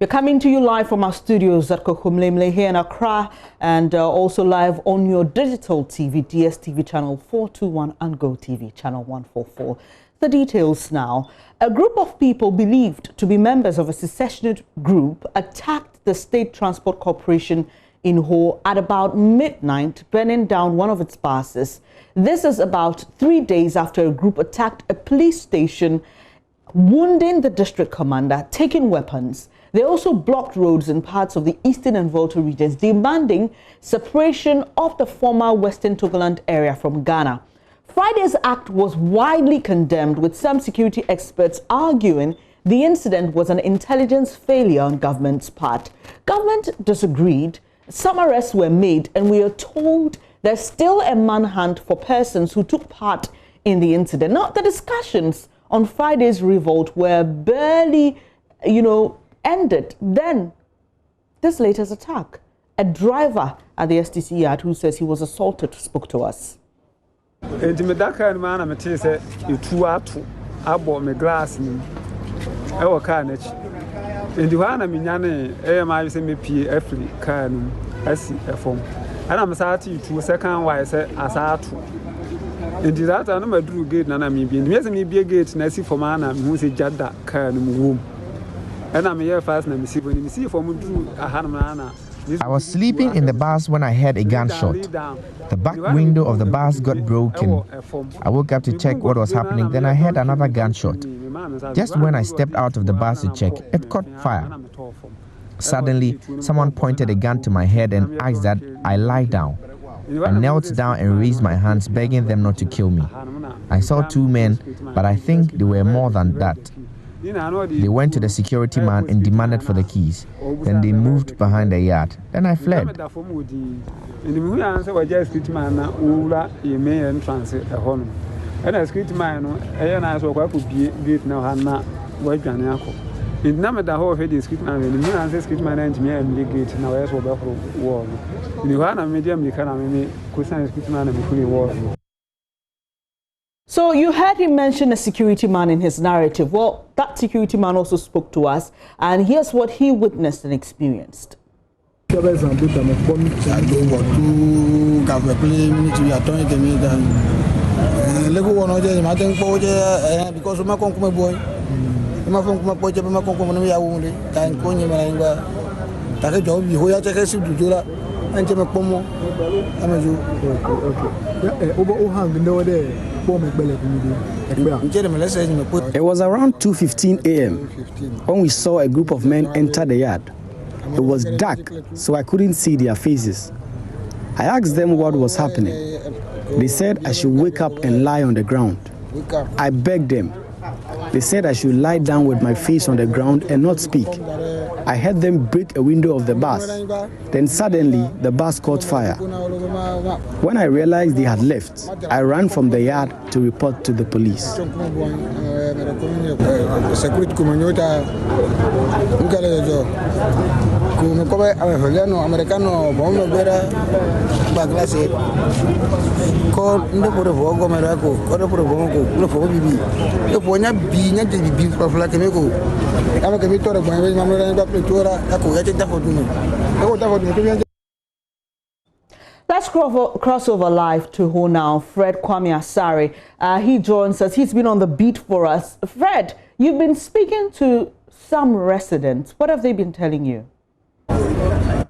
We're coming to you live from our studios at Kokomlemle here in Accra and also live on your digital TV, DSTV channel 421 and Go TV channel 144. The details now. A group of people believed to be members of a secessionist group attacked the State Transport Corporation in Ho at about midnight, burning down one of its buses. This is about 3 days after a group attacked a police station, wounding the district commander, taking weapons. They also blocked roads in parts of the Eastern and Volta regions, demanding separation of the former Western Togoland area from Ghana. Friday's act was widely condemned, with some security experts arguing the incident was an intelligence failure on government's part. Government disagreed. Some arrests were made, and we are told there's still a manhunt for persons who took part in the incident. Now, the discussions on Friday's revolt were barely, ended. Then, this latest attack. A driver at the STC yard who says he was assaulted spoke to us. I was sleeping in the bus when I heard a gunshot. The back window of the bus got broken. I woke up to check what was happening, then I heard another gunshot. Just when I stepped out of the bus to check, it caught fire. Suddenly, someone pointed a gun to my head and asked that I lie down. I knelt down and raised my hands, begging them not to kill me. I saw 2 men, but I think they were more than that. They went to the security man and demanded for the keys. Then they moved behind the yard. Then I fled. So you heard him mention a security man in his narrative. Well, that security man also spoke to us, and here's what he witnessed and experienced. Because it was around 2:15 a.m. when we saw a group of men enter the yard. It was dark, so I couldn't see their faces. I asked them what was happening. They said I should wake up and lie on the ground. I begged them. They said I should lie down with my face on the ground and not speak. I heard them break a window of the bus. Then suddenly, the bus caught fire. When I realized they had left, I ran from the yard to report to the police. Let's cross over live to who now? Fred Kwame Asare. He joins us. He's been on the beat for us. Fred, you've been speaking to some residents. What have they been telling you? I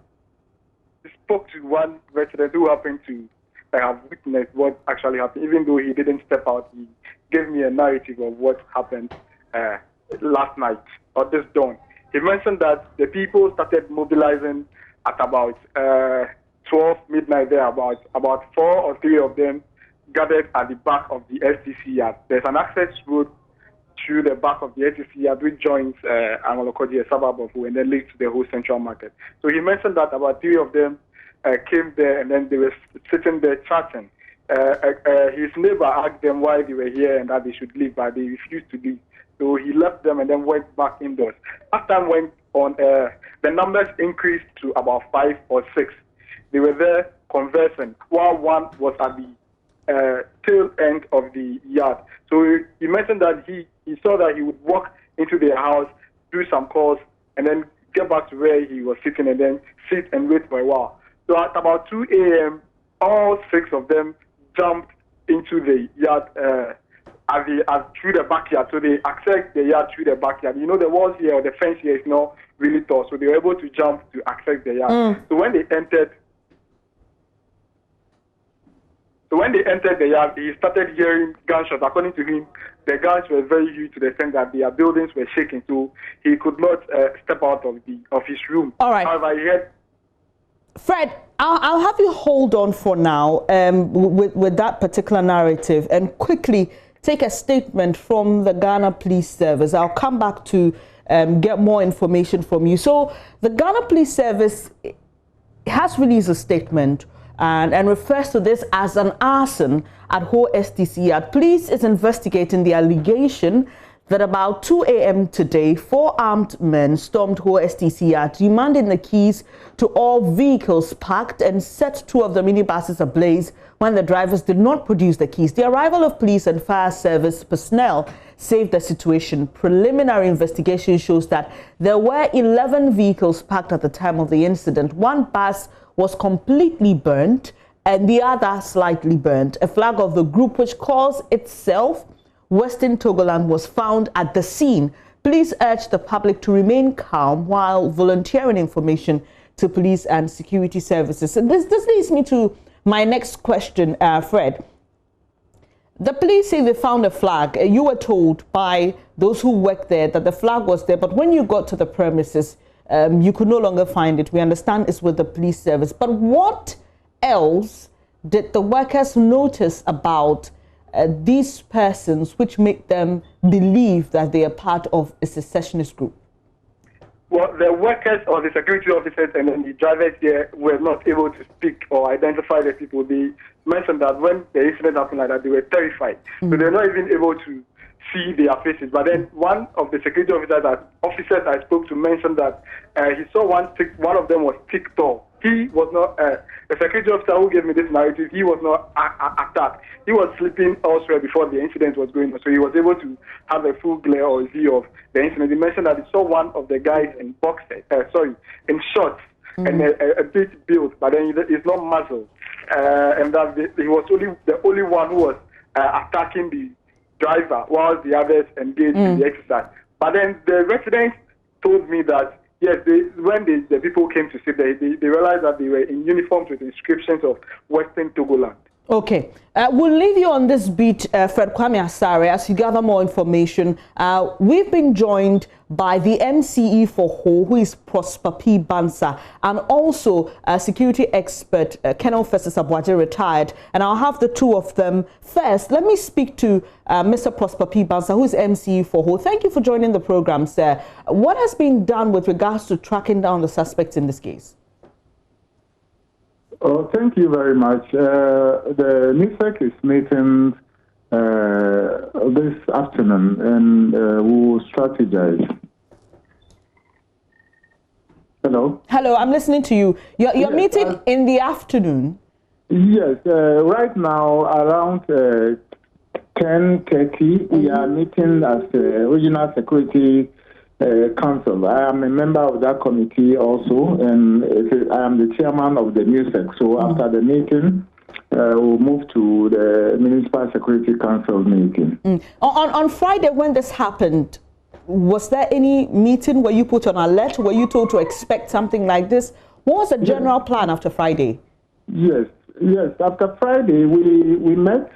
spoke to one resident who happened to have witnessed what actually happened. Even though he didn't step out, he gave me a narrative of what happened last night or this dawn. He mentioned that the people started mobilizing at about 12 midnight there. About 4 or 3 of them gathered at the back of the STC yard. There's an access road through the back of the STC yard which joins Angolokoji, a suburb of Wu, and then leads to the whole central market. So he mentioned that about 3 of them came there and then they were sitting there chatting. His neighbor asked them why they were here and that they should leave, but they refused to leave. So he left them and then went back indoors. As time went on, the numbers increased to about 5 or 6. They were there conversing while one was at the tail end of the yard. So he mentioned that he saw that he would walk into their house, do some calls, and then get back to where he was sitting and then sit and wait for a while. So at about 2 a.m., all 6 of them jumped into the yard through the backyard. So they accessed the yard through the backyard. You know, the walls here or the fence here is not really tall, so they were able to jump to access the yard. So when they entered the yard, he started hearing gunshots. According to him, the guns were very huge to the extent that their buildings were shaking, so he could not step out of his room. All right. However, he had... Fred, I'll have you hold on for now with that particular narrative and quickly take a statement from the Ghana Police Service. I'll come back to get more information from you. So the Ghana Police Service has released a statement and refers to this as an arson at Ho STC yard. Police is investigating the allegation that about 2 a.m. today, 4 armed men stormed Ho STC yard, demanding the keys to all vehicles parked and set 2 of the minibuses ablaze when the drivers did not produce the keys. The arrival of police and fire service personnel saved the situation. Preliminary investigation shows that there were 11 vehicles parked at the time of the incident. 1 bus was completely burnt and the other slightly burnt. A flag of the group which calls itself Western Togoland was found at the scene. Police urged the public to remain calm while volunteering information to police and security services. And this leads me to my next question, Fred. The police say they found a flag. You were told by those who worked there that the flag was there, but when you got to the premises, you could no longer find it. We understand it's with the police service. But what else did the workers notice about these persons which make them believe that they are part of a secessionist group? Well, the workers or the security officers and then the drivers here were not able to speak or identify the people. They mentioned that when the incident happened like that, they were terrified. So they're not even able to see their faces. But then one of the security officers I spoke to mentioned that he saw one of them was thick tall. He was not, the security officer who gave me this narrative, he was not attacked. He was sleeping elsewhere before the incident was going on, so he was able to have a full glare or view of the incident. He mentioned that he saw one of the guys in in shorts and a bit built, but then he's not muzzled. And that he was the only one who was attacking the driver while the others engaged in the exercise. But then the residents told me that yes, when the people came to see, they realized that they were in uniforms with inscriptions of Western Togoland. Okay. We'll leave you on this beat, Fred Kwame Asare, as you gather more information. We've been joined by the MCE for Ho, who is Prosper P. Bansa, and also security expert Colonel Festus Abuaje, retired. And I'll have the two of them. First, let me speak to Mr. Prosper P. Bansa, who is MCE for Ho. Thank you for joining the program, sir. What has been done with regards to tracking down the suspects in this case? Oh, thank you very much. The NISEC is meeting this afternoon, and we'll strategize. Hello? Hello, I'm listening to you. You're meeting in the afternoon? Yes. Right now, around 10:30, we are meeting as Regional Security Council. I am a member of that committee also, and I am the chairman of the NISEC. So after the meeting, we'll move to the Municipal Security Council meeting. On Friday, when this happened, was there any meeting where you put on alert? Were you told to expect something like this? What was the general plan after Friday? Yes. After Friday, we met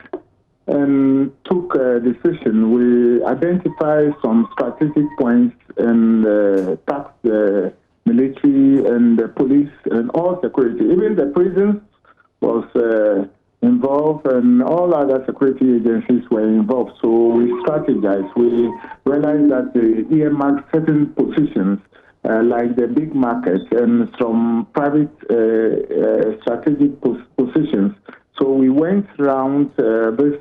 and took a decision. We identified some strategic points and tasked the military and the police and all security. Even the prisons was involved, and all other security agencies were involved. So we strategized. We realized that the earmarked certain positions like the big market and some private strategic positions. So we went around this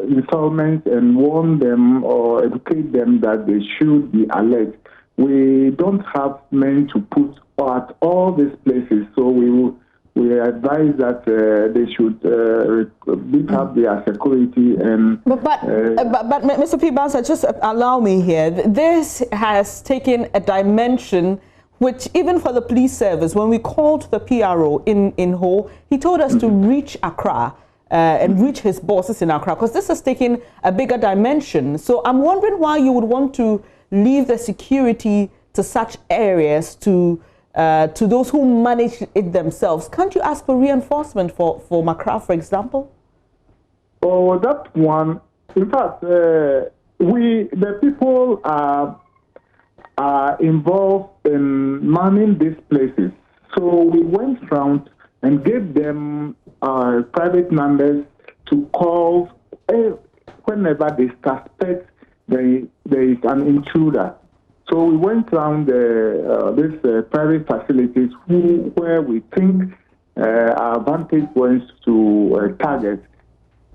installment and warn them or educate them that they should be alert. We don't have men to put at all these places, so we we advise that they should beef up their security and. But Mr. P. Bansa, just allow me here. This has taken a dimension which, even for the police service, when we called the PRO in Ho, he told us to reach Accra and reach his bosses in Accra, because this has taken a bigger dimension. So I'm wondering why you would want to leave the security to such areas to those who manage it themselves. Can't you ask for reinforcement for Accra, for example? Oh, that one. In fact, the people are involved in manning these places. So we went round and gave them private numbers to call whenever they suspect there is an intruder. So we went around these private facilities where we think our vantage points to target.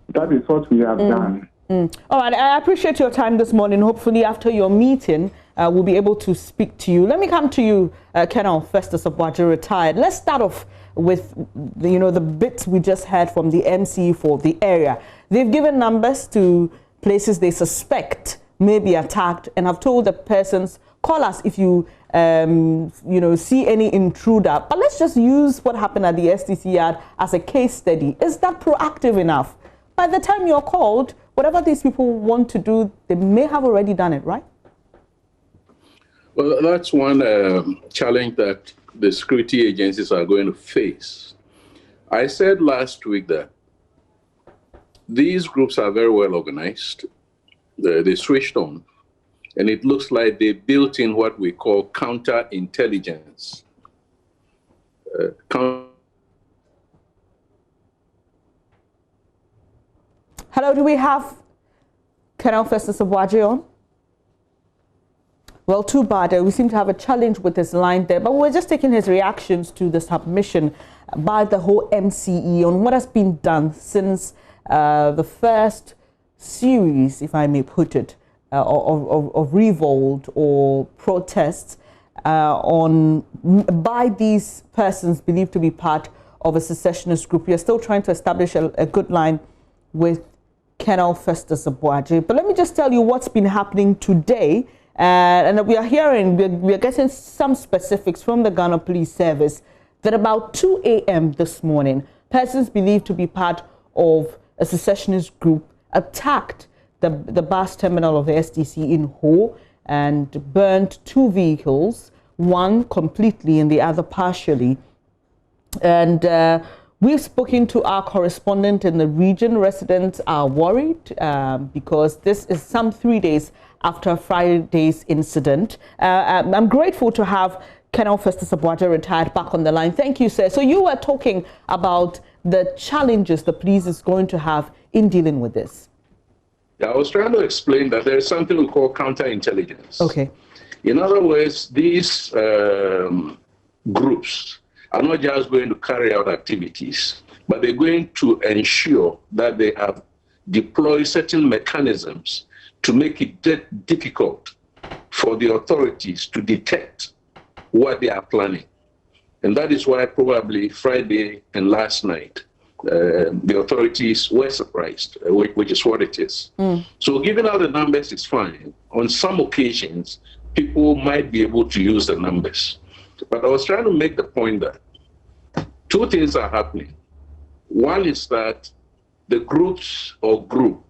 That is what we have done. All right, I appreciate your time this morning. Hopefully after your meeting, we'll be able to speak to you. Let me come to you, Colonel Festus Obwaje, retired. Let's start off with the bits we just heard from the MC for the area. They've given numbers to places they suspect may be attacked, and have told the persons, call us if you see any intruder. But let's just use what happened at the STC yard as a case study. Is that proactive enough? By the time you're called, whatever these people want to do, they may have already done it, right? Well, that's one challenge that the security agencies are going to face. I said last week that these groups are very well organized. They switched on, and it looks like they built in what we call counterintelligence. Hello, do we have Colonel Festus Obwaje on? Well, too bad. We seem to have a challenge with his line there, but we're just taking his reactions to the submission by the whole MCE on what has been done since the first series, if I may put it, of revolt or protests by these persons believed to be part of a secessionist group. We are still trying to establish a good line with Colonel Festus Obwaje. But let me just tell you what's been happening today. And we are getting some specifics from the Ghana Police Service that about 2 a.m. this morning, persons believed to be part of a secessionist group attacked the bus terminal of the SDC in Ho and burnt 2 vehicles, one completely and the other partially. And we've spoken to our correspondent in the region. Residents are worried because this is some 3 days after Friday's incident. I'm grateful to have Colonel Festus Obwaje, retired, back on the line. Thank you, sir. So you were talking about the challenges the police is going to have in dealing with this. Yeah, I was trying to explain that there is something we call counterintelligence. Okay. In other words, these groups are not just going to carry out activities, but they're going to ensure that they have deployed certain mechanisms to make it difficult for the authorities to detect what they are planning. And that is why probably Friday and last night, the authorities were surprised, which is what it is. So giving out the numbers is fine. On some occasions, people might be able to use the numbers. But I was trying to make the point that 2 things are happening. One is that the groups or group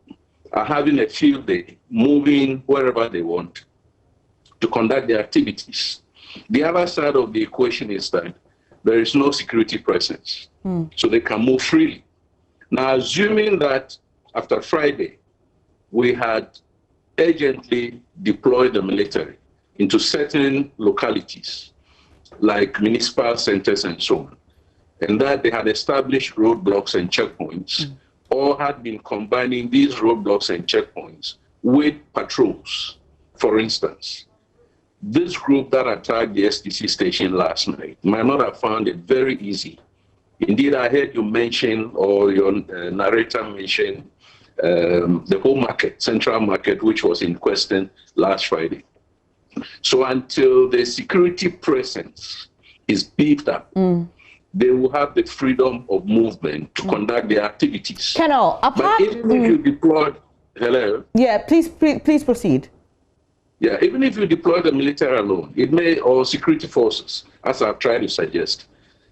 are having a field day, moving wherever they want to conduct their activities. The other side of the equation is that there is no security presence, so they can move freely. Now, assuming that after Friday, we had urgently deployed the military into certain localities, like municipal centers and so on, and that they had established roadblocks and checkpoints, or had been combining these roadblocks and checkpoints with patrols, for instance. This group that attacked the STC station last night might not have found it very easy. Indeed, I heard you mention, or your narrator mention, the whole market, Central Market, which was in question last Friday. So until the security presence is beefed up, they will have the freedom of movement to conduct their activities. Colonel, but even if you deploy, hello? Yeah, please proceed. Yeah, even if you deploy the military alone, it may, or security forces, as I've tried to suggest,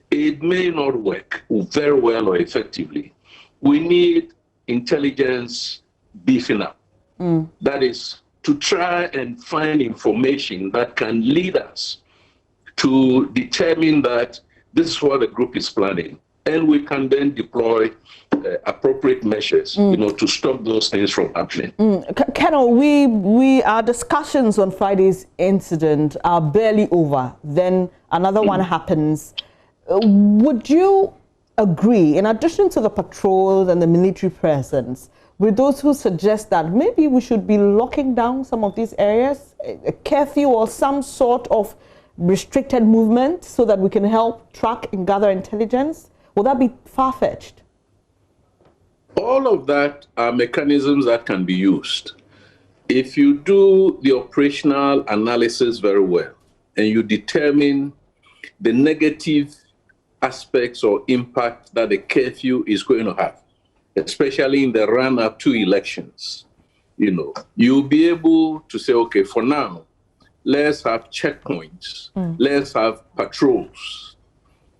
it may not work very well or effectively. We need intelligence beefing up. That is, to try and find information that can lead us to determine that this is what the group is planning. And we can then deploy appropriate measures, to stop those things from happening. Colonel, our discussions on Friday's incident are barely over. Then another one happens. Would you agree, in addition to the patrols and the military presence, with those who suggest that maybe we should be locking down some of these areas, a curfew or some sort of restricted movement so that we can help track and gather intelligence? Would that be far-fetched? All of that are mechanisms that can be used. If you do the operational analysis very well and you determine the negative aspects or impact that the curfew is going to have, especially in the run-up to elections, you'll be able to say, okay, for now, let's have checkpoints, let's have patrols,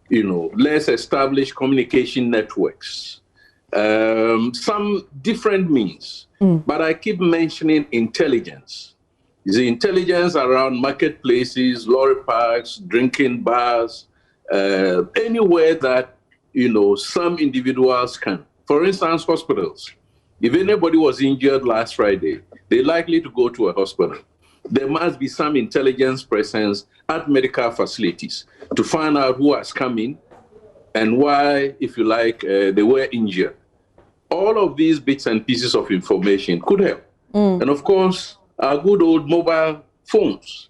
let's establish communication networks, some different means. But I keep mentioning intelligence. The intelligence around marketplaces, lorry parks, drinking bars, anywhere that, some individuals can. For instance, hospitals. If anybody was injured last Friday, they're likely to go to a hospital. There must be some intelligence presence at medical facilities to find out who has come in and why, if you like, they were injured. All of these bits and pieces of information could help. And of course, our good old mobile phones.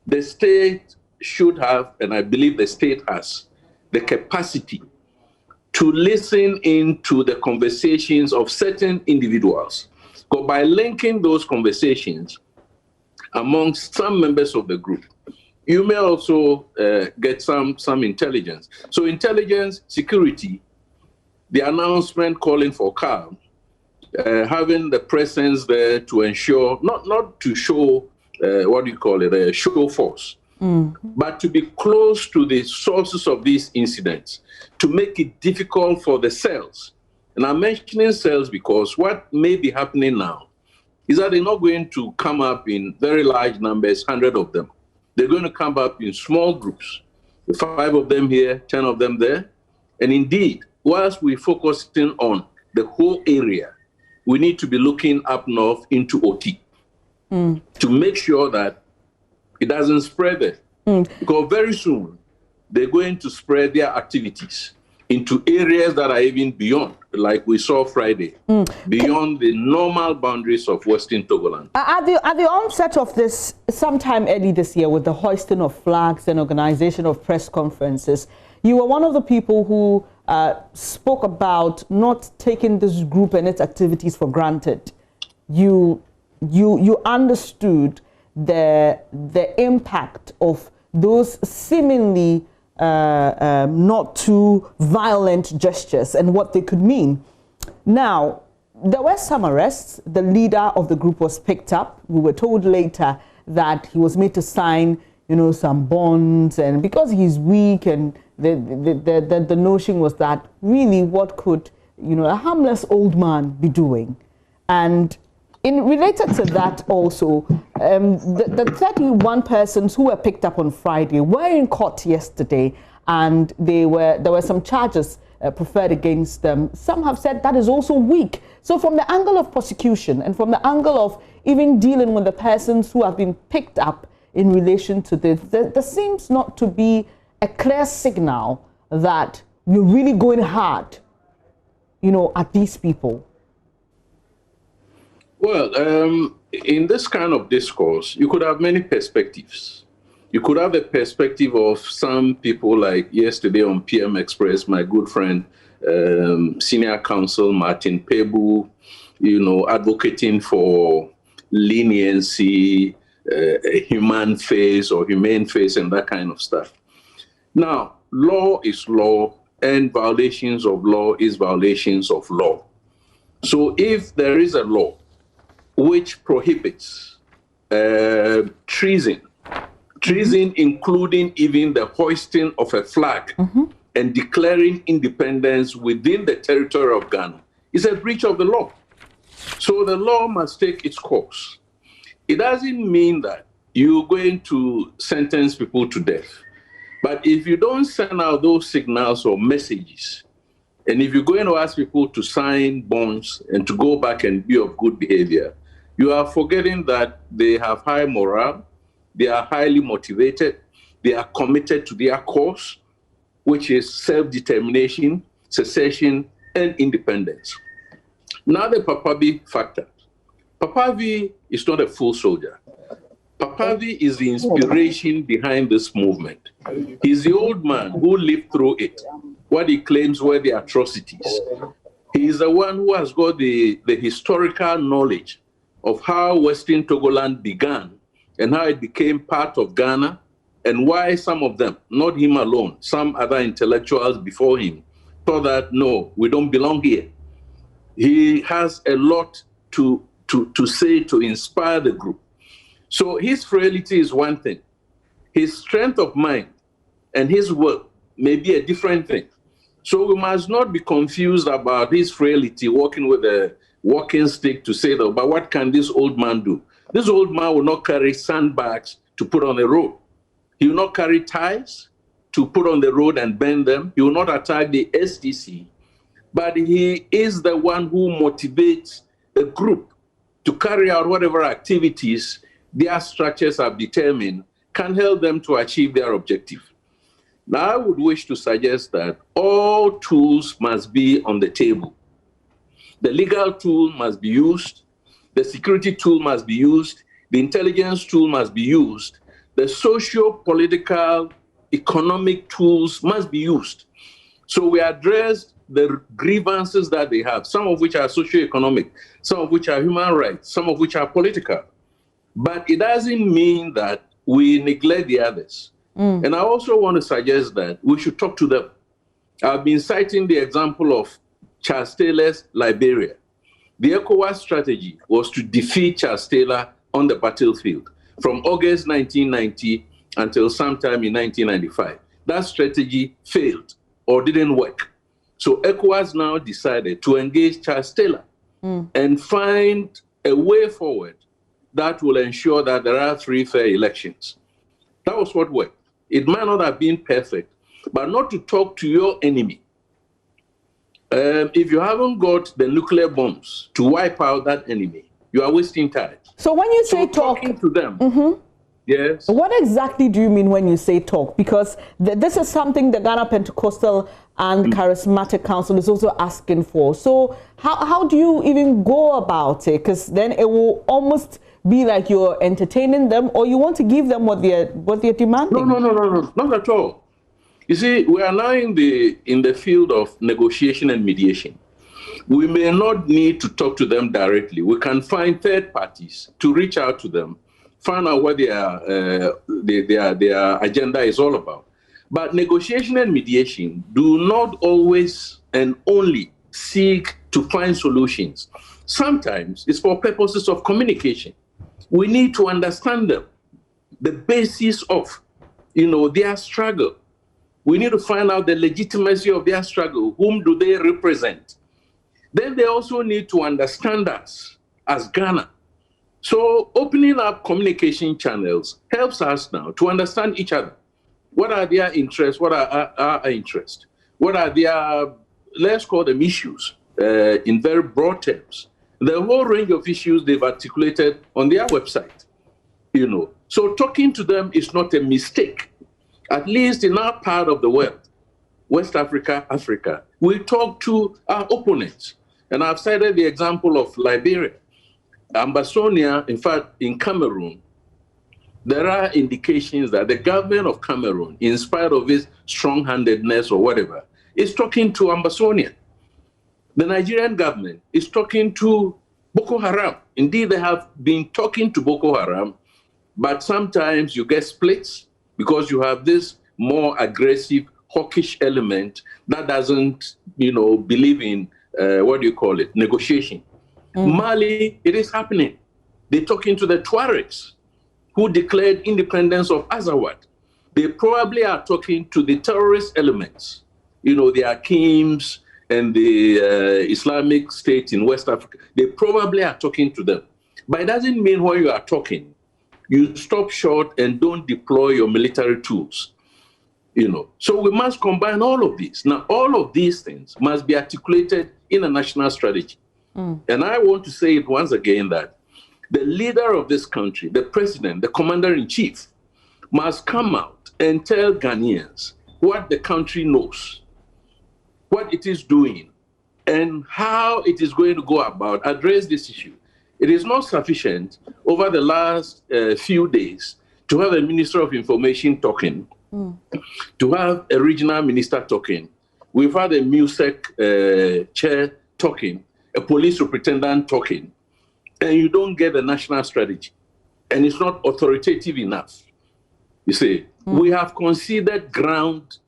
The state should have, and I believe the state has, the capacity to listen into the conversations of certain individuals. But by linking those conversations amongst some members of the group, you may also get some intelligence. So intelligence, security, the announcement calling for calm, having the presence there to ensure, not to show, a show force, but to be close to the sources of these incidents, to make it difficult for the cells. And I'm mentioning cells because what may be happening now is that they're not going to come up in very large numbers, 100 of them. They're going to come up in small groups, 5 of them here, 10 of them there. And indeed, whilst we're focusing on the whole area, we need to be looking up north into OT to make sure that it doesn't spread there. Because very soon, they're going to spread their activities into areas that are even beyond, like we saw Friday, beyond the normal boundaries of Western Togoland. At the onset of this, sometime early this year, with the hoisting of flags and organization of press conferences, you were one of the people who spoke about not taking this group and its activities for granted. You understood the impact of those seemingly not too violent gestures and what they could mean. Now, there were some arrests. The leader of the group was picked up. We were told later that he was made to sign, some bonds, and because he's weak, and the notion was that really what could, a harmless old man be doing? And related to that also, the 31 persons who were picked up on Friday were in court yesterday, and there were some charges preferred against them. Some have said that is also weak. So from the angle of prosecution and from the angle of even dealing with the persons who have been picked up in relation to this, there seems not to be a clear signal that we're really going hard, at these people. Well, in this kind of discourse, you could have many perspectives. You could have a perspective of some people, like yesterday on PM Express, my good friend, Senior Counsel Martin Pebu, advocating for leniency, humane face, and that kind of stuff. Now, law is law, and violations of law is violations of law. So if there is a law which prohibits treason, including even the hoisting of a flag and declaring independence within the territory of Ghana, is a breach of the law. So the law must take its course. It doesn't mean that you're going to sentence people to death. But if you don't send out those signals or messages, and if you're going to ask people to sign bonds and to go back and be of good behavior, you are forgetting that they have high morale, they are highly motivated, they are committed to their cause, which is self-determination, secession, and independence. Now the Papavi factor. Papavi is not a full soldier. Papavi is the inspiration behind this movement. He's the old man who lived through it, what he claims were the atrocities. He is the one who has got the historical knowledge of how Western Togoland began and how it became part of Ghana, and why some of them, not him alone, some other intellectuals before him, thought that, no, we don't belong here. He has a lot to say to inspire the group. So his frailty is one thing. His strength of mind and his will may be a different thing. So we must not be confused about his frailty, walking with a walking stick to say, that, but what can this old man do? This old man will not carry sandbags to put on the road. He will not carry ties to put on the road and bend them. He will not attack the SDC. But he is the one who motivates the group to carry out whatever activities their structures have determined can help them to achieve their objective. Now, I would wish to suggest that all tools must be on the table. The legal tool must be used, the security tool must be used, the intelligence tool must be used, the socio-political, economic tools must be used. So we address the grievances that they have, some of which are socio-economic, some of which are human rights, some of which are political. But it doesn't mean that we neglect the others. And I also want to suggest that we should talk to them. I've been citing the example of Charles Taylor's Liberia. The ECOWAS strategy was to defeat Charles Taylor on the battlefield from August 1990 until sometime in 1995. That strategy failed or didn't work. So ECOWAS now decided to engage Charles Taylor and find a way forward that will ensure that there are free, fair elections. That was what worked. It might not have been perfect, but not to talk to your enemy. If you haven't got the nuclear bombs to wipe out that enemy, you are wasting time. So when you say talking to them, yes. What exactly do you mean when you say talk? Because this is something the Ghana Pentecostal and Charismatic Council is also asking for. So how do you even go about it? Because then it will almost be like you're entertaining them, or you want to give them what they're demanding. No, not at all. You see, we are now in the field of negotiation and mediation. We may not need to talk to them directly. We can find third parties to reach out to them, find out what their agenda is all about. But negotiation and mediation do not always and only seek to find solutions. Sometimes it's for purposes of communication. We need to understand them, the basis of, their struggle. We need to find out the legitimacy of their struggle. Whom do they represent? Then they also need to understand us as Ghana. So opening up communication channels helps us now to understand each other. What are their interests? What are our interests? What are their, let's call them issues in very broad terms. The whole range of issues they've articulated on their website, So talking to them is not a mistake. At least in our part of the world, West Africa, Africa, we talk to our opponents. And I've cited the example of Liberia. Ambazonia, in fact, in Cameroon, there are indications that the government of Cameroon, in spite of its strong-handedness or whatever, is talking to Ambazonia. The Nigerian government is talking to Boko Haram. Indeed, they have been talking to Boko Haram, but sometimes you get splits because you have this more aggressive hawkish element that doesn't, believe in, negotiation. Mali, it is happening. They're talking to the Tuaregs who declared independence of Azawad. They probably are talking to the terrorist elements, the Akims and the Islamic State in West Africa. They probably are talking to them. But it doesn't mean when you are talking, you stop short and don't deploy your military tools. So we must combine all of these. Now, all of these things must be articulated in a national strategy. And I want to say it once again that the leader of this country, the president, the commander-in-chief, must come out and tell Ghanaians what the country knows, what it is doing, and how it is going to go about address this issue. It is not sufficient over the last few days to have a Minister of Information talking, to have a regional minister talking. We've had a MUSEC chair talking, a police superintendent talking, and you don't get a national strategy. And it's not authoritative enough. You see, we have conceded grounds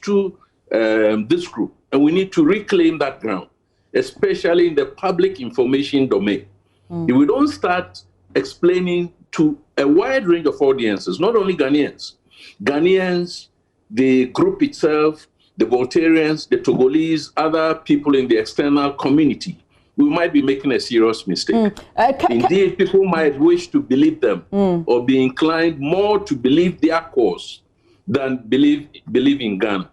to this group, and we need to reclaim that ground, especially in the public information domain. If we don't start explaining to a wide range of audiences, not only Ghanaians, the group itself, the Voltarians, the Togolese, other people in the external community, we might be making a serious mistake. Indeed, people might wish to believe them or be inclined more to believe their cause than believe in Ghana.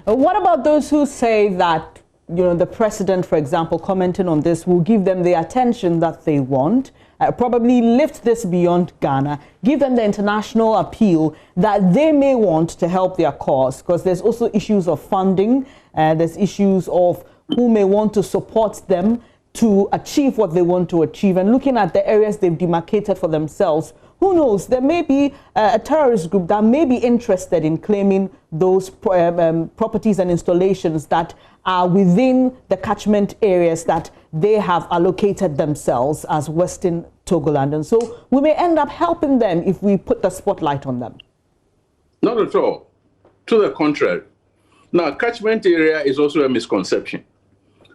What about those who say that, the president, for example, commenting on this, will give them the attention that they want, probably lift this beyond Ghana, give them the international appeal that they may want to help their cause? Because there's also issues of funding, there's issues of who may want to support them to achieve what they want to achieve, and looking at the areas they've demarcated for themselves. Who knows, there may be a terrorist group that may be interested in claiming those properties and installations that are within the catchment areas that they have allocated themselves as Western Togoland. And so we may end up helping them if we put the spotlight on them. Not at all. To the contrary. Now, catchment area is also a misconception.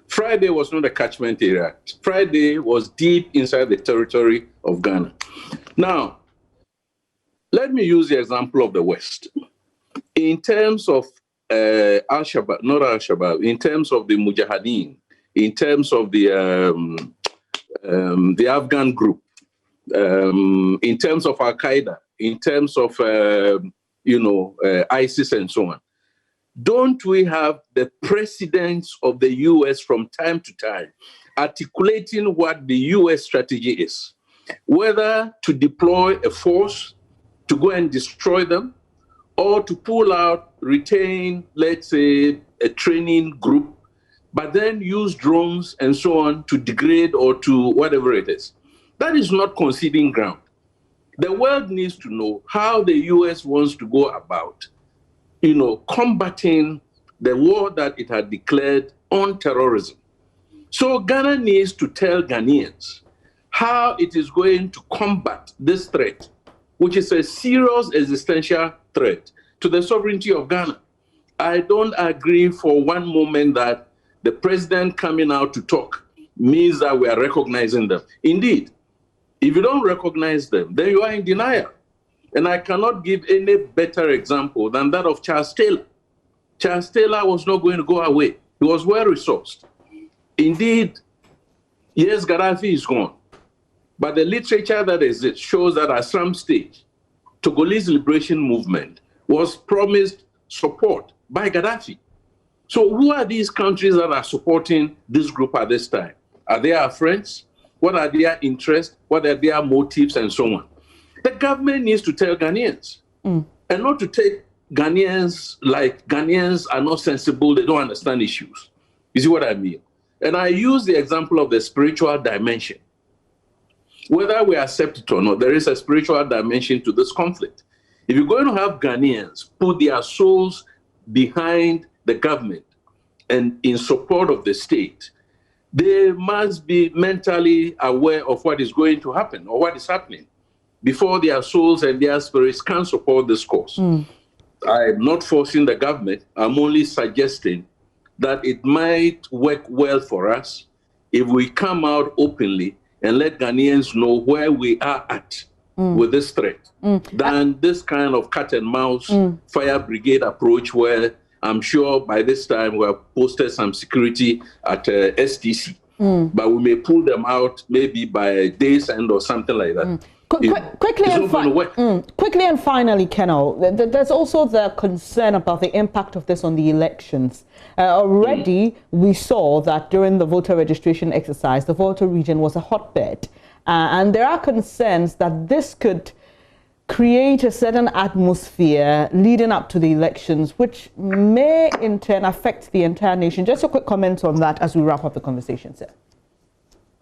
Friday was not a catchment area. Friday was deep inside the territory of Ghana. Now, let me use the example of the West. In terms of Al-Shabaab, not Al-Shabaab, in terms of the Mujahideen, in terms of the Afghan group, in terms of Al-Qaeda, in terms of, ISIS and so on, don't we have the presidents of the U.S. from time to time articulating what the U.S. strategy is? Whether to deploy a force to go and destroy them, or to pull out, retain, let's say, a training group, but then use drones and so on to degrade or to whatever it is. That is not conceding ground. The world needs to know how the U.S. wants to go about, combating the war that it had declared on terrorism. So Ghana needs to tell Ghanaians how it is going to combat this threat, which is a serious existential threat to the sovereignty of Ghana. I don't agree for one moment that the president coming out to talk means that we are recognizing them. Indeed, if you don't recognize them, then you are in denial. And I cannot give any better example than that of Charles Taylor. Charles Taylor was not going to go away. He was well-resourced. Indeed, yes, Gaddafi is gone. But the literature that exists shows that at some stage, Togolese liberation movement was promised support by Gaddafi. So who are these countries that are supporting this group at this time? Are they our friends? What are their interests? What are their motives and so on? The government needs to tell Ghanaians and not to take Ghanaians like Ghanaians are not sensible, they don't understand issues. You see what I mean? And I use the example of the spiritual dimension. Whether we accept it or not, there is a spiritual dimension to this conflict. If you're going to have Ghanaians put their souls behind the government and in support of the state, they must be mentally aware of what is going to happen or what is happening before their souls and their spirits can support this cause. I'm not forcing the government. I'm only suggesting that it might work well for us if we come out openly and let Ghanaians know where we are at with this threat than this kind of cat and mouse fire brigade approach where I'm sure by this time we have posted some security at STC. But we may pull them out maybe by day's end or something like that. Quickly and finally, Kenel, there's also the concern about the impact of this on the elections. Already, we saw that during the voter registration exercise, the Volta region was a hotbed. And there are concerns that this could create a certain atmosphere leading up to the elections, which may in turn affect the entire nation. Just a quick comment on that as we wrap up the conversation, sir.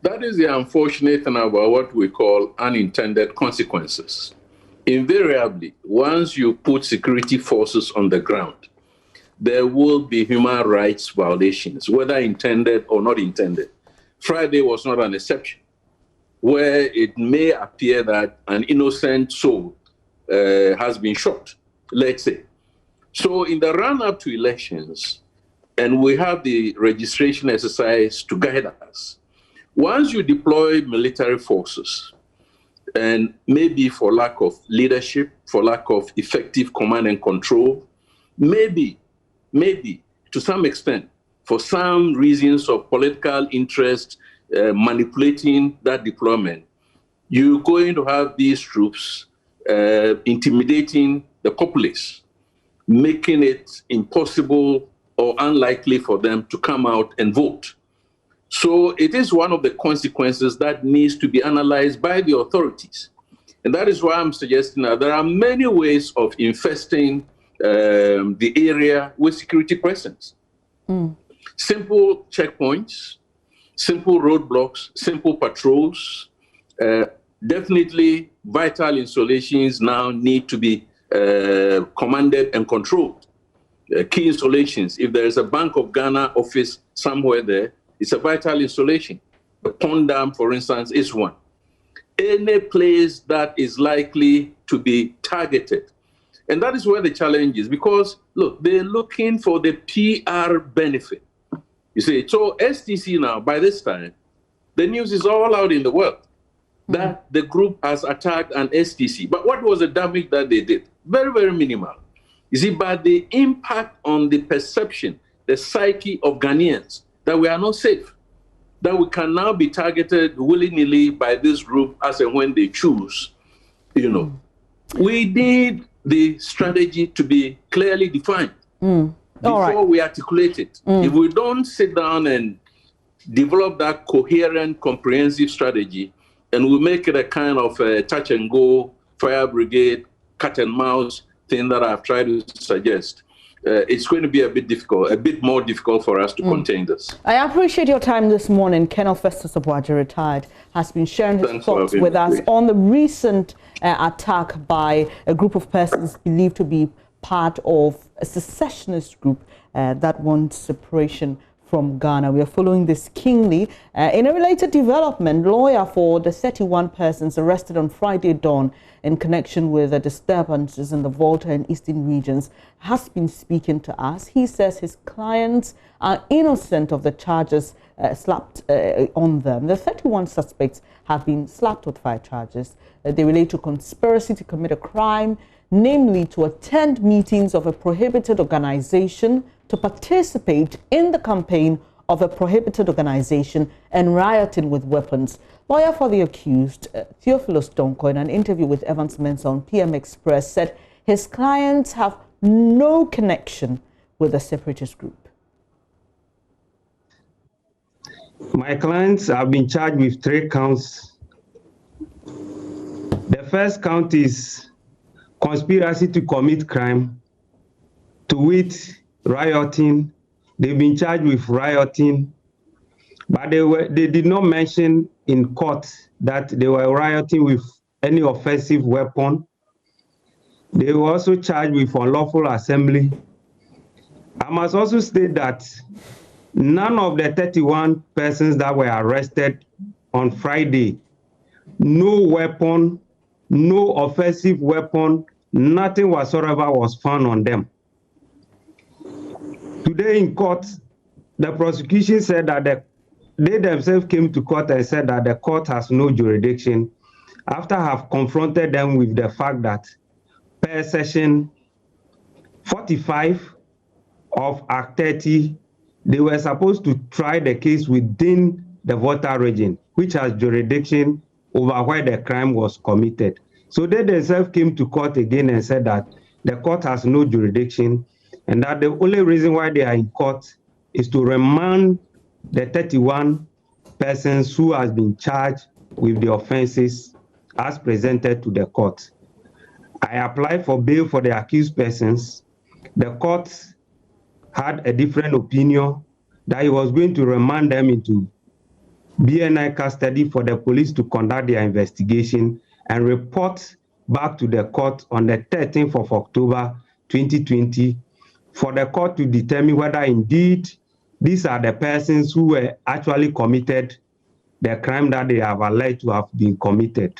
That is the unfortunate thing about what we call unintended consequences. Invariably, once you put security forces on the ground, there will be human rights violations, whether intended or not intended. Friday was not an exception, where it may appear that an innocent soul has been shot, let's say. So in the run-up to elections, and we have the registration exercise to guide us, once you deploy military forces, and maybe for lack of leadership, for lack of effective command and control, maybe to some extent, for some reasons of political interest, manipulating that deployment, you're going to have these troops intimidating the populace, making it impossible or unlikely for them to come out and vote. So it is one of the consequences that needs to be analyzed by the authorities. And that is why I'm suggesting that there are many ways of infesting the area with security presence. Simple checkpoints, simple roadblocks, simple patrols. Definitely vital installations now need to be commanded and controlled. Key installations, if there is a Bank of Ghana office somewhere there, it's a vital installation. The Pond Dam, for instance, is one. Any place that is likely to be targeted. And that is where the challenge is, because, look, they're looking for the PR benefit. You see, so STC now, by this time, the news is all out in the world that the group has attacked an STC. But what was the damage that they did? Very, very minimal. You see, but the impact on the perception, the psyche of Ghanaians, that we are not safe, that we can now be targeted willy-nilly by this group as and when they choose, you know. We need the strategy to be clearly defined before we articulate it. If we don't sit down and develop that coherent, comprehensive strategy, and we make it a kind of a touch and go, fire brigade, cat and mouse thing that I've tried to suggest, it's going to be a bit more difficult for us to contain this. I appreciate your time this morning. Colonel Festus Obwaji, retired, has been sharing his thoughts with us on the recent attack by a group of persons believed to be part of a secessionist group that wants separation from Ghana. We are following this keenly. In a related development, lawyer for the 31 persons arrested on Friday dawn in connection with the disturbances in the Volta and Eastern regions has been speaking to us. He says his clients are innocent of the charges slapped on them. The 31 suspects have been slapped with 5 charges. They relate to conspiracy to commit a crime, namely to attend meetings of a prohibited organization, to participate in the campaign of a prohibited organization, and rioting with weapons. Lawyer for the accused, Theophilus Donko, in an interview with Evans Mensah on PM Express, said his clients have no connection with the separatist group. My clients have been charged with 3 counts. The first count is conspiracy to commit crime, to wit, rioting. They've been charged with rioting, but they did not mention in court that they were rioting with any offensive weapon. They were also charged with unlawful assembly. I must also state that none of the 31 persons that were arrested on Friday, no weapon, no offensive weapon nothing whatsoever was found on them. Today in court, the prosecution said that they themselves came to court and said that the court has no jurisdiction after have confronted them with the fact that per section 45 of Act 30, they were supposed to try the case within the Volta region, which has jurisdiction over where the crime was committed. So they themselves came to court again and said that the court has no jurisdiction and that the only reason why they are in court is to remand the 31 persons who has been charged with the offenses as presented to the court. I applied for bail for the accused persons. The court had a different opinion that he was going to remand them into BNI custody for the police to conduct their investigation and report back to the court on the 13th of October 2020 for the court to determine whether indeed these are the persons who were actually committed the crime that they have alleged to have been committed.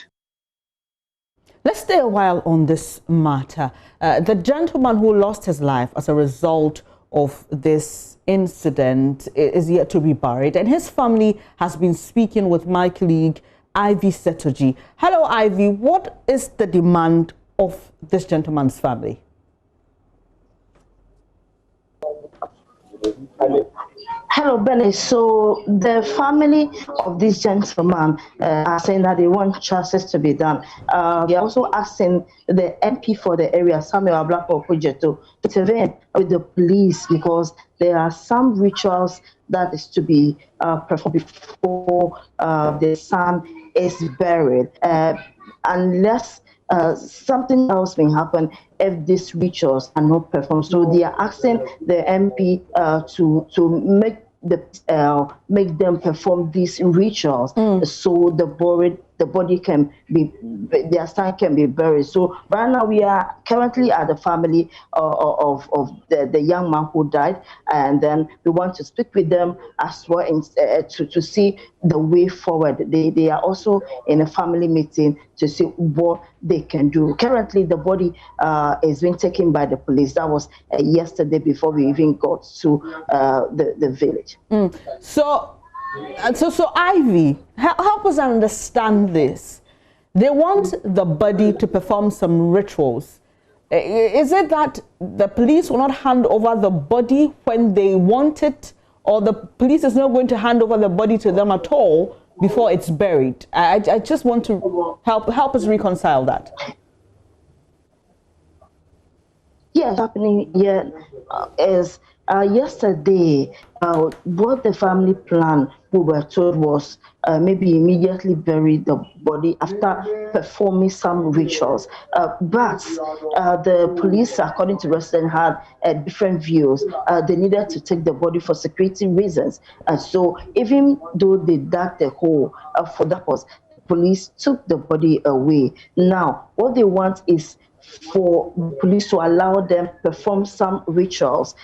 Let's stay a while on this matter. The gentleman who lost his life as a result of this incident is yet to be buried, and his family has been speaking with my colleague Ivy Setoji. Hello, Ivy. What is the demand of this gentleman's family? Hello, Benny. So the family of this gentleman are saying that they want justice to be done. They are also asking the MP for the area, Samuel Blackpool Project, to intervene with the police because there are some rituals that is to be performed before the son is buried. Unless something else may happen if these rituals are not performed. So they are asking the MP to make them perform these rituals so the body can be, their son can be buried. So right now we are currently at the family of the young man who died, and then we want to speak with them as well to see the way forward. They are also in a family meeting to see what they can do. Currently the body is being taken by the police. That was yesterday before we even got to the village. So Ivy, help us understand this. They want the body to perform some rituals. Is it that the police will not hand over the body when they want it, or the police is not going to hand over the body to them at all before it's buried? I just want to help us reconcile that. Yes, happening here is yesterday. What the family plan we were told was maybe immediately bury the body after performing some rituals. But the police, according to residents, had different views. They needed to take the body for security reasons. So even though they dug the hole for that purpose, the police took the body away. Now, what they want is for the police to allow them perform some rituals,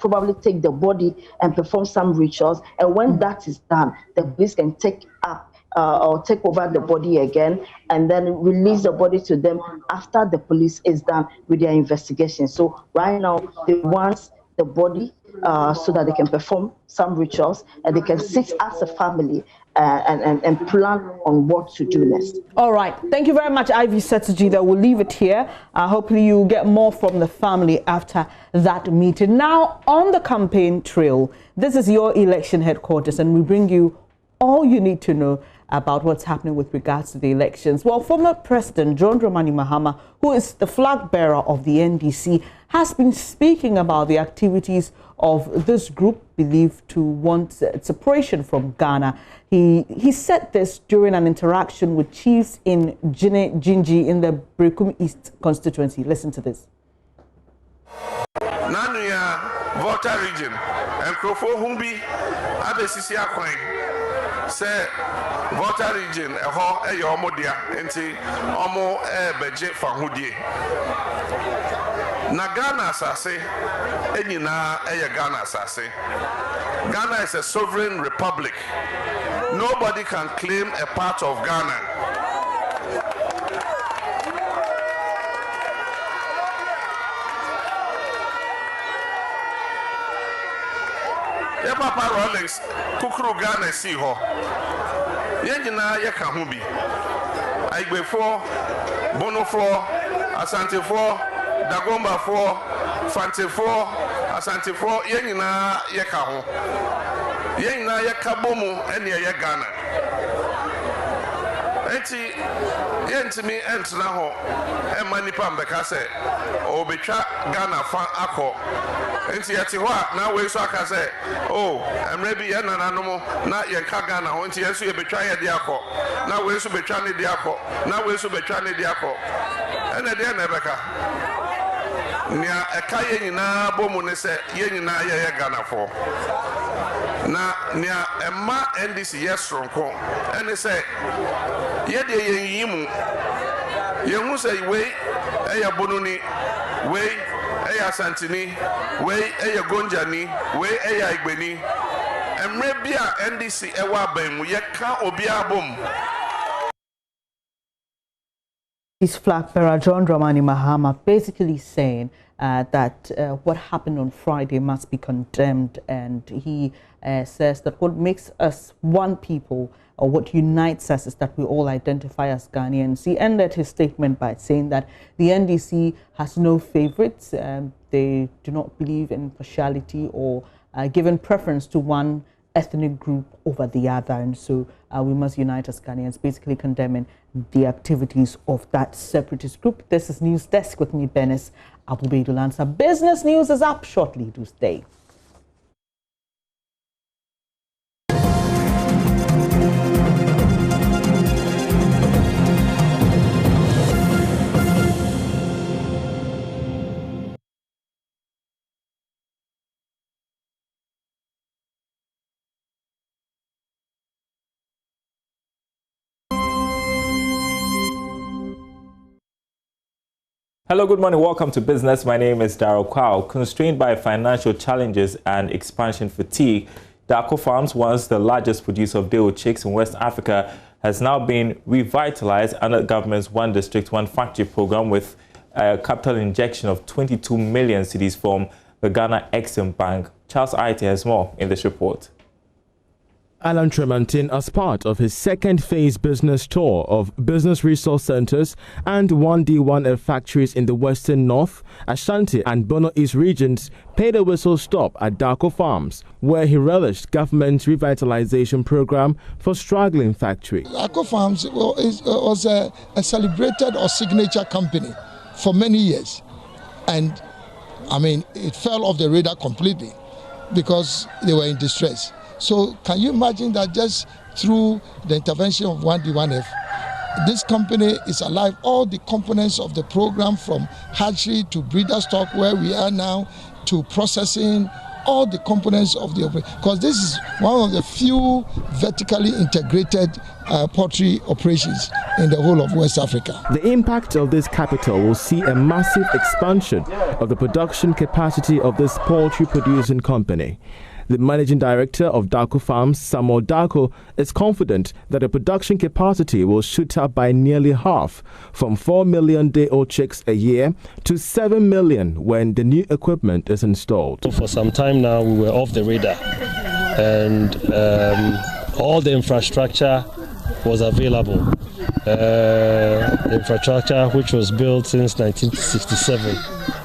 probably take the body and perform some rituals. And when that is done, the police can take up or take over the body again and then release the body to them after the police is done with their investigation. So right now, they want the body so that they can perform some rituals and they can sit as a family and plan on what to do next. All right. Thank you very much, Ivy Setoji. We'll leave it here. Hopefully you'll get more from the family after that meeting. Now, on the campaign trail, this is your election headquarters, and we bring you all you need to know about what's happening with regards to the elections. Well, former President John Dramani Mahama, who is the flag bearer of the NDC, has been speaking about the activities of this group believed to want separation from Ghana. He said this during an interaction with chiefs in Jinji in the Brekum East constituency. Listen to this. Nanuya Volta region and Krofo Humbi Abesisi Akwan say Volta region eho eyomodia enti omo beje fahudie na Ghana asase enyina eye Ghana asase. Ghana is a sovereign republic. Nobody can claim a part of Ghana. Ye papa Rolex kukuru Ghana si ho. Ye nyina ye ka ho bi. Aigbefo, Bonofo, Asantefo, Dagombafo, Fantefo, Asantefo, ye nyina ye ka ho. Ye nyina ye ka bomu ene ye Ghana. Enti yentimi entna ho e manipa mbeka se obetwa Ghana fa akọ enti yeti ho na we so aka se oh emre bi ye nananom na ye ka Ghana ho enti yeso ye betwa ye de akọ na we so betwa ne de akọ na we so betwa ne de akọ ene de na beka nia eka ye nyina bomu ne se ye nyina ye Ghana fo na nia emma NDC yesronko ene se ye de ye yimu ye hu se we eya bonuni we eya santini we eya gonjani we eya igbeni emre bia NDC ewa ban mu ye ka obi abom. His flag bearer John Dramani Mahama basically saying that what happened on Friday must be condemned, and he says that what makes us one people, or what unites us, is that we all identify as Ghanaians. He ended his statement by saying that the NDC has no favorites. They do not believe in partiality or giving preference to one ethnic group over the other, and so we must unite as Ghanaians, basically condemning the activities of that separatist group. This is News Desk with me, Benes Abubedulansa. Business news is up shortly. Do stay. Hello, good morning. Welcome to Business. My name is Darryl Kwao. Constrained by financial challenges and expansion fatigue, Dako Farms, once the largest producer of day-old chicks in West Africa, has now been revitalized under the government's One District, One Factory program with a capital injection of 22 million cedis from the Ghana Exim Bank. Charles Aite has more in this report. Alan Tremantin, as part of his second phase business tour of business resource centers and 1D1F factories in the Western North, Ashanti and Bono East regions, paid a whistle stop at Dako Farms, where he relished government's revitalization program for struggling factory. Dako Farms was a celebrated or signature company for many years, and I mean it fell off the radar completely because they were in distress. So can you imagine that just through the intervention of 1D1F, this company is alive. All the components of the program, from hatchery to breeder stock, where we are now, to processing, all the components of the operation. Because this is one of the few vertically integrated poultry operations in the whole of West Africa. The impact of this capital will see a massive expansion of the production capacity of this poultry producing company. The managing director of Dako Farms, Samuel Dako, is confident that the production capacity will shoot up by nearly half, from 4 million day-old chicks a year to 7 million when the new equipment is installed. For some time now, we were off the radar, and all the infrastructure was available. The infrastructure, which was built since 1967,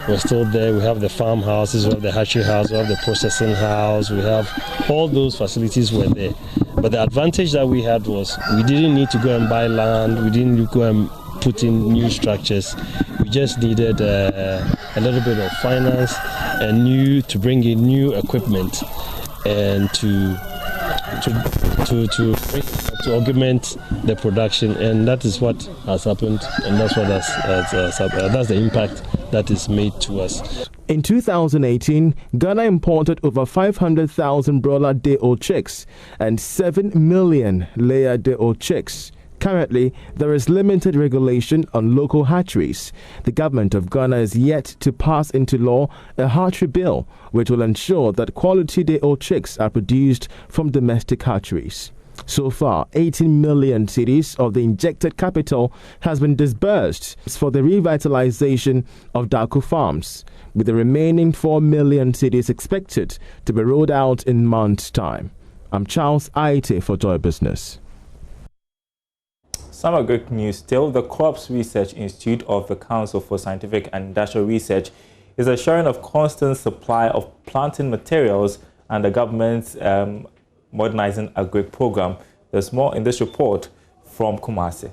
was still there. We have the farmhouses, we have the hatchery house, we have the processing house, we have all those facilities were there. But the advantage that we had was we didn't need to go and buy land, we didn't need to go and put in new structures. We just needed a little bit of finance and to bring in new equipment and to augment the production, and that is what has happened, and that's what that's the impact that is made to us. In 2018, Ghana imported over 500,000 broiler day-old chicks and 7 million layer day-old chicks. Currently, there is limited regulation on local hatcheries. The government of Ghana is yet to pass into law a hatchery bill, which will ensure that quality day-old chicks are produced from domestic hatcheries. So far, 18 million cedis of the injected capital has been disbursed for the revitalization of Darko farms, with the remaining 4 million cedis expected to be rolled out in months' time. I'm Charles Aite for Joy Business. Some agric news still. The Crops Research Institute of the Council for Scientific and Industrial Research is assuring of constant supply of planting materials and the government's modernizing agric program. There's more in this report from Kumasi.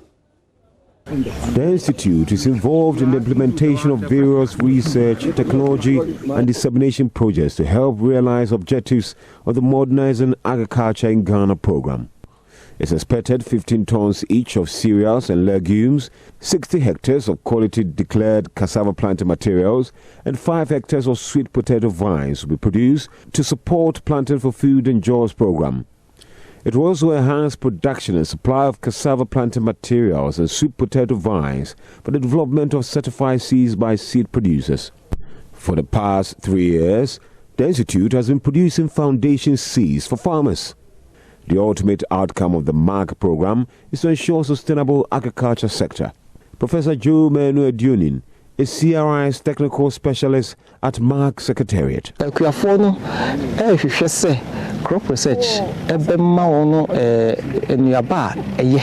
The Institute is involved in the implementation of various research, technology and dissemination projects to help realize objectives of the Modernizing Agriculture in Ghana program. It's expected 15 tons each of cereals and legumes, 60 hectares of quality declared cassava planting materials, and 5 hectares of sweet potato vines will be produced to support Planting for Food and Jobs program. It will also enhance production and supply of cassava planting materials and sweet potato vines for the development of certified seeds by seed producers. For the past 3 years, the Institute has been producing foundation seeds for farmers. The ultimate outcome of the MARC program is to ensure sustainable agriculture sector. Professor Joe Menu is CRI's technical specialist at MARC Secretariat. Crop research ebema ono enuaba eye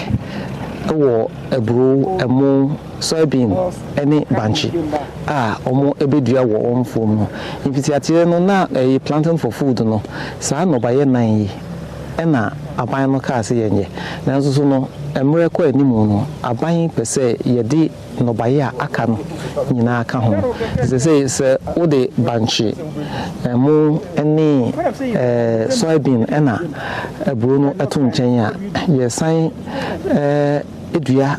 ewo ebro emu soybean ene banchi omo ebedua wo omfom no infitiate no na planting for food no saa no baye nan yi ena aban no ka se yenye nanso so no emre kwa animu no aban pese yedi no baye aka no nyina aka ho se ode banchi emu ene soybean ena eburo no eto nchen a yesan edua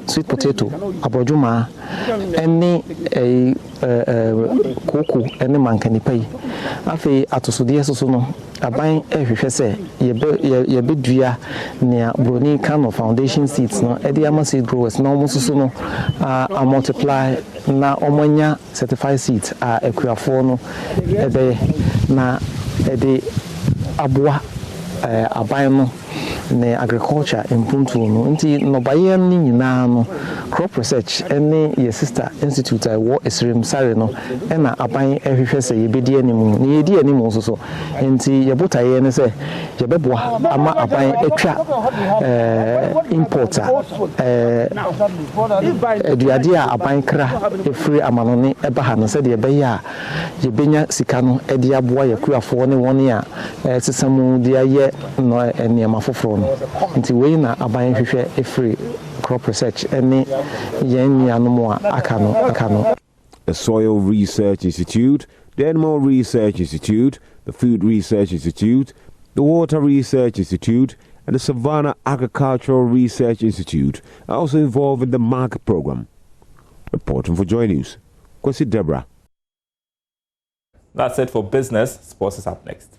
sweet potato abodwuma ene koko ene mankanipa yi afi atosode soso no aban ehwehwe se yebedua ne broni kind foundation seeds no ede ama seed growers na omo soso no a multiply na omonya certified seeds ekuafo no ebe na ede aboa aban no ne agriculture improve no nti no baye ni nyina no crop research ene ye sister institute wo esrem sare no ena aban ehwehwe se yebedi animu ne yedi animu so nti yebotaye ne se yebeboa ama aban etwa importer eduade a aban kra efiri amanone eba ha no se de ebe ya yebenya sika no ede aboa yakuafo ne woni a sesamu de aye no eniema foforo nti we na aban hwehwe efiri crop research ene yen yanumu akano. The Soil Research Institute, the Animal Research Institute, the Food Research Institute, the Water Research Institute and the Savannah Agricultural Research Institute are also involved in the MARC program. Reporting for Joy News, Kwesi Deborah. That's it for business. Sports is up next.